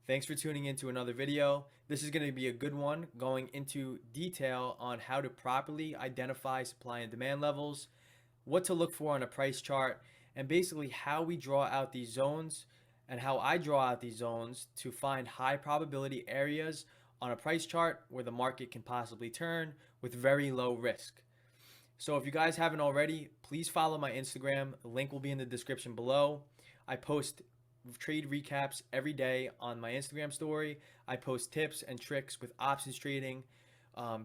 Thanks for tuning into another video. This is going to be a good one going into detail on how to properly identify supply and demand levels, what to look for on a price chart, and basically how we draw out these zones and how I draw out these zones to find high probability areas on a price chart where the market can possibly turn with very low risk. So if you guys haven't already, please follow my Instagram. The link will be in the description below. I post trade recaps every day on my Instagram story. I post tips and tricks with options trading,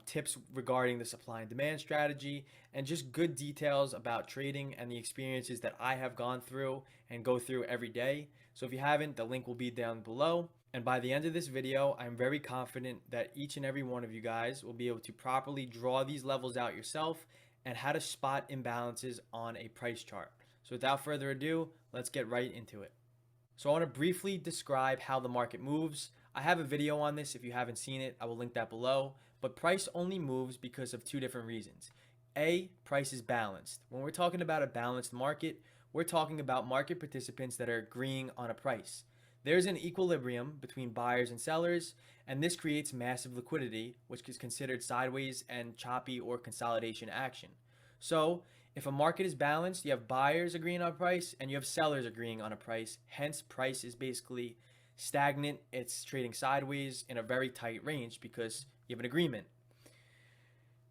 tips regarding the supply and demand strategy, and just good details about trading and the experiences that I have gone through and go through every day. So if you haven't, the link will be down below. And by the end of this video, I'm very confident that each and every one of you guys will be able to properly draw these levels out yourself and how to spot imbalances on a price chart. So without further ado, let's get right into it. So I want to briefly describe how the market moves. I have a video on this. If you haven't seen it, I will link that below. But price only moves because of two different reasons. A, price is balanced. When we're talking about a balanced market, we're talking about market participants that are agreeing on a price. There's an equilibrium between buyers and sellers, and this creates massive liquidity, which is considered sideways and choppy or consolidation action. So if a market is balanced, you have buyers agreeing on a price and you have sellers agreeing on a price. Hence, price is basically stagnant. It's trading sideways in a very tight range because you have an agreement.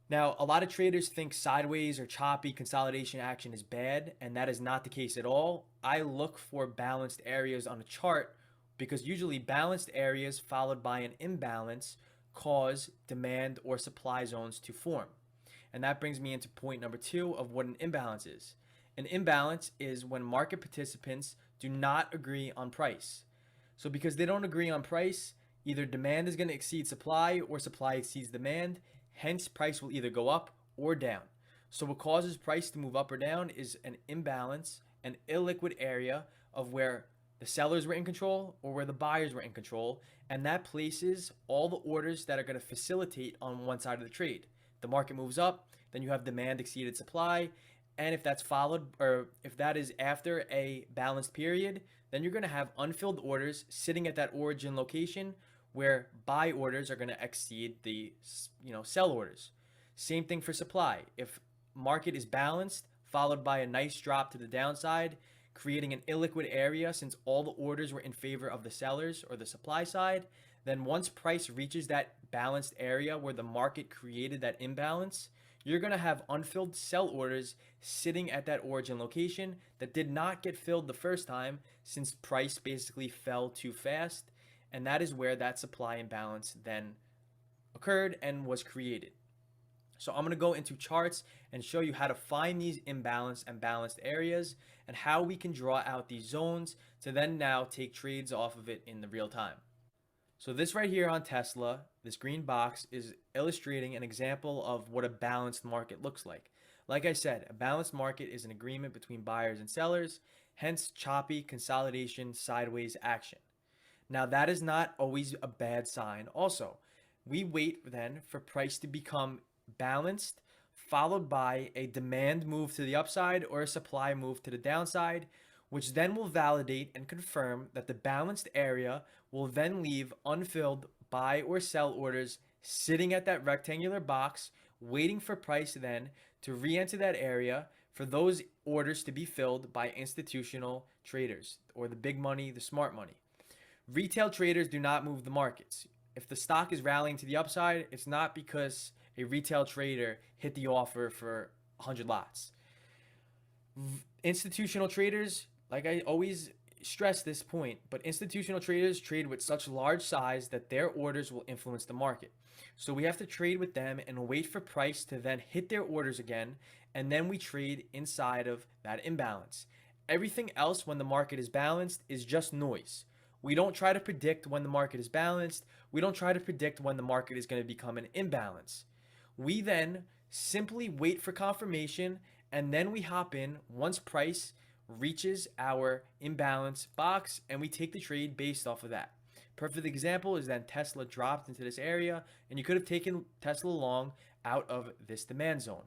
Now, a lot of traders think sideways or choppy consolidation action is bad, and that is not the case at all. I look for balanced areas on a chart because usually balanced areas followed by an imbalance cause demand or supply zones to form. And that brings me into point number 2 of what an imbalance is. An imbalance is when market participants do not agree on price. So because they don't agree on price, either demand is going to exceed supply or supply exceeds demand. Hence, price will either go up or down. So what causes price to move up or down is an imbalance, an illiquid area of where the sellers were in control or where the buyers were in control, and that places all the orders that are going to facilitate on one side of the trade. The market moves up, then you have demand exceeded supply, and if that's followed or if that is after a balanced period, then you're going to have unfilled orders sitting at that origin location where buy orders are going to exceed the sell orders. Same thing for supply. If market is balanced followed by a nice drop to the downside, creating an illiquid area since all the orders were in favor of the sellers or the supply side, then once price reaches that balanced area where the market created that imbalance, you're going to have unfilled sell orders sitting at that origin location that did not get filled the first time since price basically fell too fast. And that is where that supply imbalance then occurred and was created. So I'm going to go into charts and show you how to find these imbalanced and balanced areas and how we can draw out these zones to then now take trades off of it in the real time. So this right here on Tesla, this green box is illustrating an example of what a balanced market looks like. Like I said, a balanced market is an agreement between buyers and sellers, hence choppy consolidation sideways action. Now that is not always a bad sign. Also, we wait then for price to become balanced, followed by a demand move to the upside or a supply move to the downside, which then will validate and confirm that the balanced area will then leave unfilled buy or sell orders sitting at that rectangular box, waiting for price then to re-enter that area for those orders to be filled by institutional traders or the big money, the smart money. Retail traders do not move the markets. If the stock is rallying to the upside, it's not because a retail trader hit the offer for 100 lots. Institutional traders, like I always stress this point, but institutional traders trade with such large size that their orders will influence the market. So we have to trade with them and wait for price to then hit their orders again, and then we trade inside of that imbalance. Everything else when the market is balanced is just noise. We don't try to predict when the market is balanced. We don't try to predict when the market is going to become an imbalance. We then simply wait for confirmation and then we hop in once price reaches our imbalance box and we take the trade based off of that. Perfect example is then Tesla dropped into this area and you could have taken Tesla long out of this demand zone.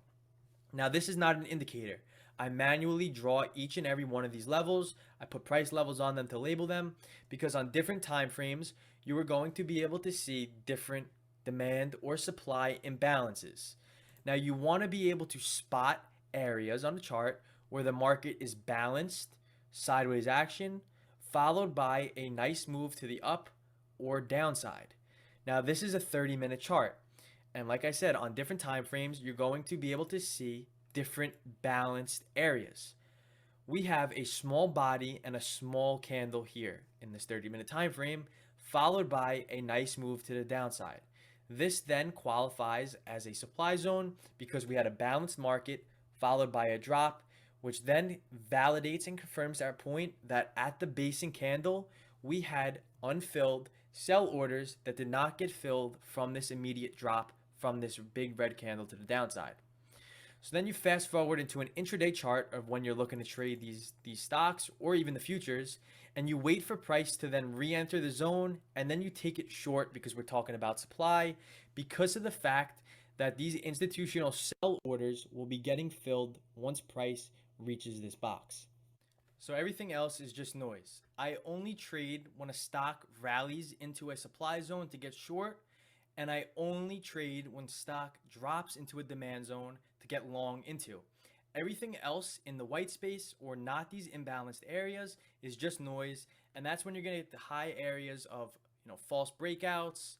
Now this is not an indicator. I manually draw each and every one of these levels. I put price levels on them to label them because on different time frames, you are going to be able to see different demand or supply imbalances. Now, you want to be able to spot areas on the chart where the market is balanced, sideways action, followed by a nice move to the up or downside. Now, this is a 30-minute chart. And like I said, on different time frames, you're going to be able to see different balanced areas. We have a small body and a small candle here in this 30-minute time frame, followed by a nice move to the downside. This then qualifies as a supply zone because we had a balanced market followed by a drop, which then validates and confirms our point that at the basing candle, we had unfilled sell orders that did not get filled from this immediate drop from this big red candle to the downside. So then you fast forward into an intraday chart of when you're looking to trade these stocks or even the futures, and you wait for price to then re-enter the zone, and then you take it short because we're talking about supply, because of the fact that these institutional sell orders will be getting filled once price reaches this box. So everything else is just noise. I only trade when a stock rallies into a supply zone to get short, and I only trade when stock drops into a demand zone to get long into. Everything else in the white space or not these imbalanced areas is just noise, and that's when you're going to get the high areas of, false breakouts,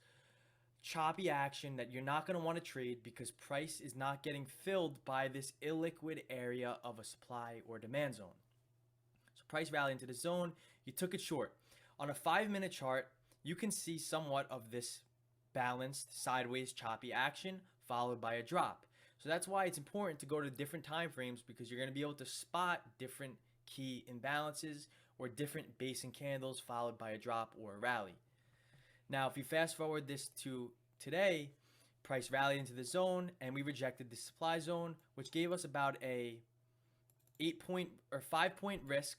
choppy action that you're not going to want to trade because price is not getting filled by this illiquid area of a supply or demand zone. So price rallied into the zone, you took it short. On a 5-minute chart, you can see somewhat of this balanced sideways choppy action followed by a drop. So that's why it's important to go to different time frames because you're going to be able to spot different key imbalances or different basing candles followed by a drop or a rally. Now, if you fast forward this to today, price rallied into the zone and we rejected the supply zone, which gave us about a 8-point or 5-point risk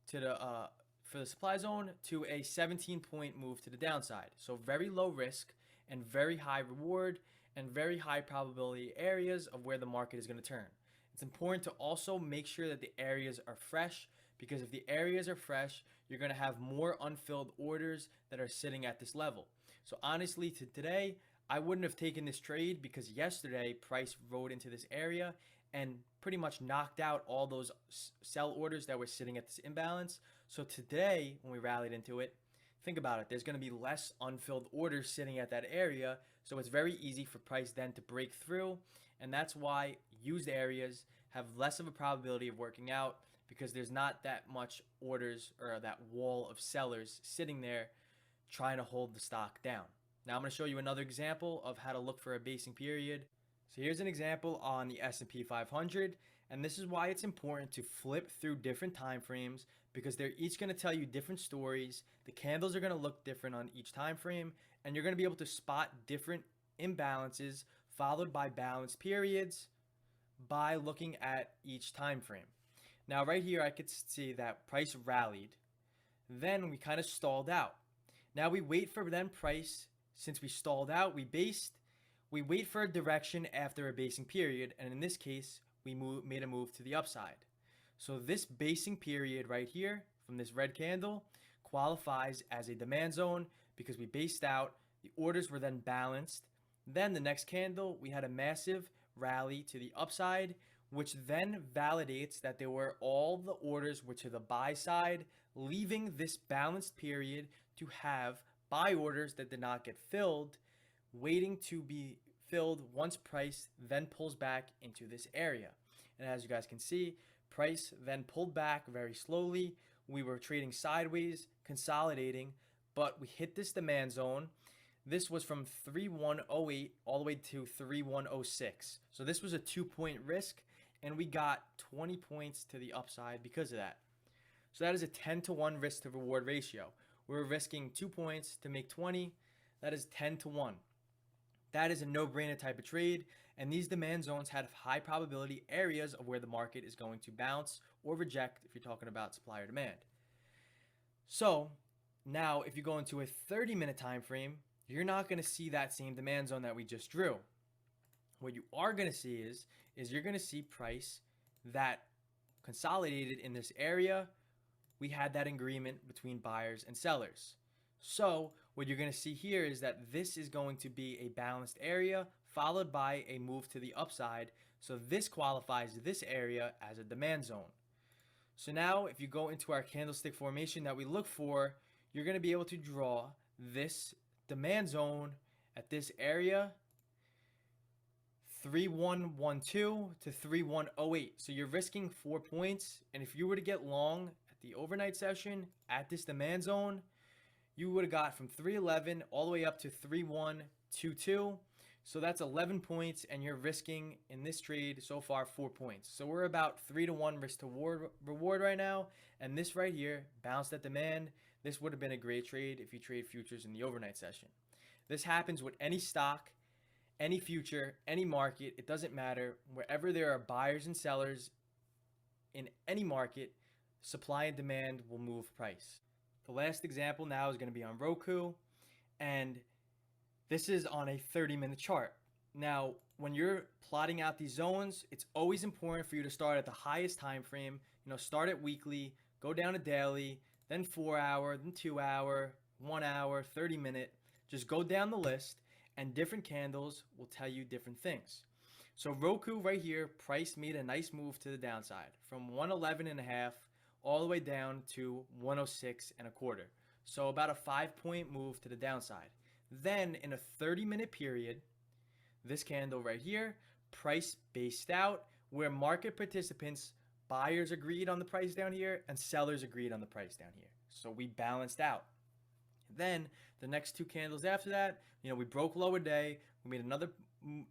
to the for the supply zone to a 17-point move to the downside. So very low risk and very high reward and very high probability areas of where the market is going to turn. It's important to also make sure that the areas are fresh because if the areas are fresh, you're going to have more unfilled orders that are sitting at this level. So honestly, to today, I wouldn't have taken this trade because yesterday price rode into this area and pretty much knocked out all those sell orders that were sitting at this imbalance. So today, when we rallied into it, think about it. There's going to be less unfilled orders sitting at that area. So it's very easy for price then to break through. And that's why used areas have less of a probability of working out because there's not that much orders or that wall of sellers sitting there trying to hold the stock down. Now I'm going to show you another example of how to look for a basing period. So here's an example on the S&P 500, and this is why it's important to flip through different time frames because they're each going to tell you different stories. The candles are going to look different on each time frame, and you're going to be able to spot different imbalances followed by balanced periods by looking at each time frame. Now right here I could see that price rallied, then we kind of stalled out. Now we wait for then price, since we stalled out, we wait for a direction after a basing period, and in this case, we made a move to the upside. So this basing period right here from this red candle qualifies as a demand zone because we based out, the orders were then balanced. Then the next candle, we had a massive rally to the upside, which then validates that all the orders were to the buy side, leaving this balanced period to have buy orders that did not get filled, waiting to be filled once price then pulls back into this area. And as you guys can see, price then pulled back very slowly. We were trading sideways, consolidating, but we hit this demand zone. This was from 3108 all the way to 3106. So this was a 2-point risk, and we got 20 points to the upside because of that. So that is a 10-to-1 risk to reward ratio. We're risking 2 points to make 20. That is 10-to-1. That is a no-brainer type of trade, and these demand zones have high probability areas of where the market is going to bounce or reject if you're talking about supply or demand. So now if you go into a 30-minute time frame, you're not going to see that same demand zone that we just drew. What you are going to see is you're going to see price that consolidated in this area, we had that agreement between buyers and sellers. So what you're going to see here is that this is going to be a balanced area followed by a move to the upside. So this qualifies this area as a demand zone. So now if you go into our candlestick formation that we look for, you're going to be able to draw this demand zone at this area 3112 to 3108. So you're risking 4 points, and if you were to get long at the overnight session at this demand zone, you would have got from 311 all the way up to 3122. So that's 11 points, and you're risking in this trade so far 4 points. So we're about 3-to-1 risk to reward right now, and this right here bounced at demand. This would have been a great trade if you trade futures in the overnight session. This happens with any stock, any future, any market. It doesn't matter. Wherever there are buyers and sellers in any market, supply and demand will move price. The last example now is going to be on Roku, and this is on a 30-minute chart. Now, when you're plotting out these zones, it's always important for you to start at the highest time frame. Start at weekly, go down to daily, then 4 hour, then 2 hour, 1 hour, 30-minute. Just go down the list, and different candles will tell you different things. So Roku right here, price made a nice move to the downside from 111.5 all the way down to 106.25. So about a 5-point move to the downside. Then in a 30-minute period, this candle right here, price based out, where market participants, buyers agreed on the price down here and sellers agreed on the price down here. So we balanced out. Then the next two candles after that, we broke lower day, we made another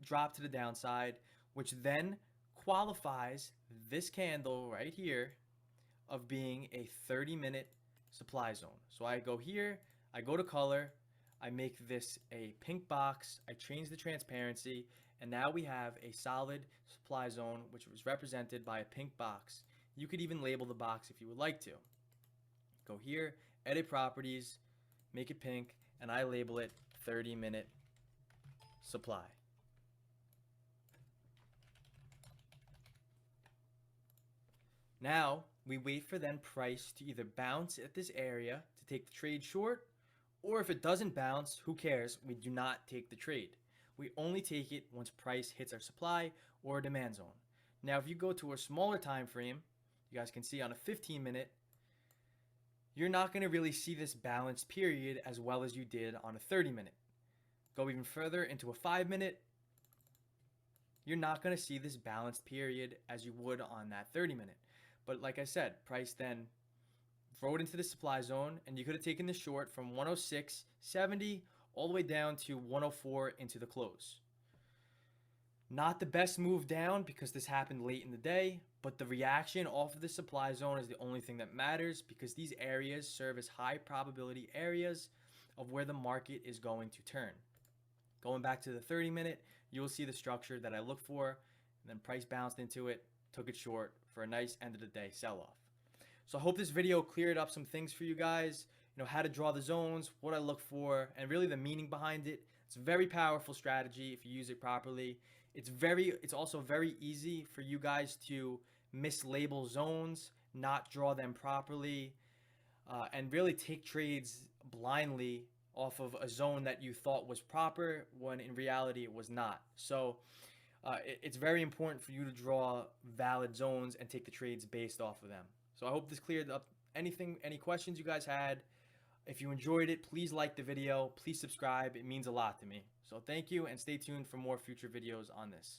drop to the downside, which then qualifies this candle right here of being a 30-minute supply zone. So I go here, I go to color, I make this a pink box, I change the transparency, and now we have a solid supply zone which was represented by a pink box. You could even label the box if you would like to. Go here, edit properties, make it pink, and I label it 30-minute supply. Now we wait for then price to either bounce at this area to take the trade short, or if it doesn't bounce, who cares? We do not take the trade. We only take it once price hits our supply or demand zone. Now if you go to a smaller time frame, you guys can see on a 15-minute, you're not going to really see this balanced period as well as you did on a 30-minute. Go even further into a 5-minute, you're not going to see this balanced period as you would on that 30-minute. But like I said, price then rode into the supply zone, and you could have taken the short from 106.70 all the way down to 104 into the close. Not the best move down because this happened late in the day, but the reaction off of the supply zone is the only thing that matters, because these areas serve as high probability areas of where the market is going to turn. Going back to the 30-minute, you will see the structure that I look for, and then price bounced into it, took it short for a nice end of the day sell-off. So I hope this video cleared up some things for you guys, how to draw the zones, what I look for, and really the meaning behind it. It's a very powerful strategy if you use it properly. It's also very easy for you guys to mislabel zones, not draw them properly, and really take trades blindly off of a zone that you thought was proper when in reality it was not. So it's very important for you to draw valid zones and take the trades based off of them. So I hope this cleared up any questions you guys had. If you enjoyed it, please like the video, please subscribe. It means a lot to me. So thank you, and stay tuned for more future videos on this.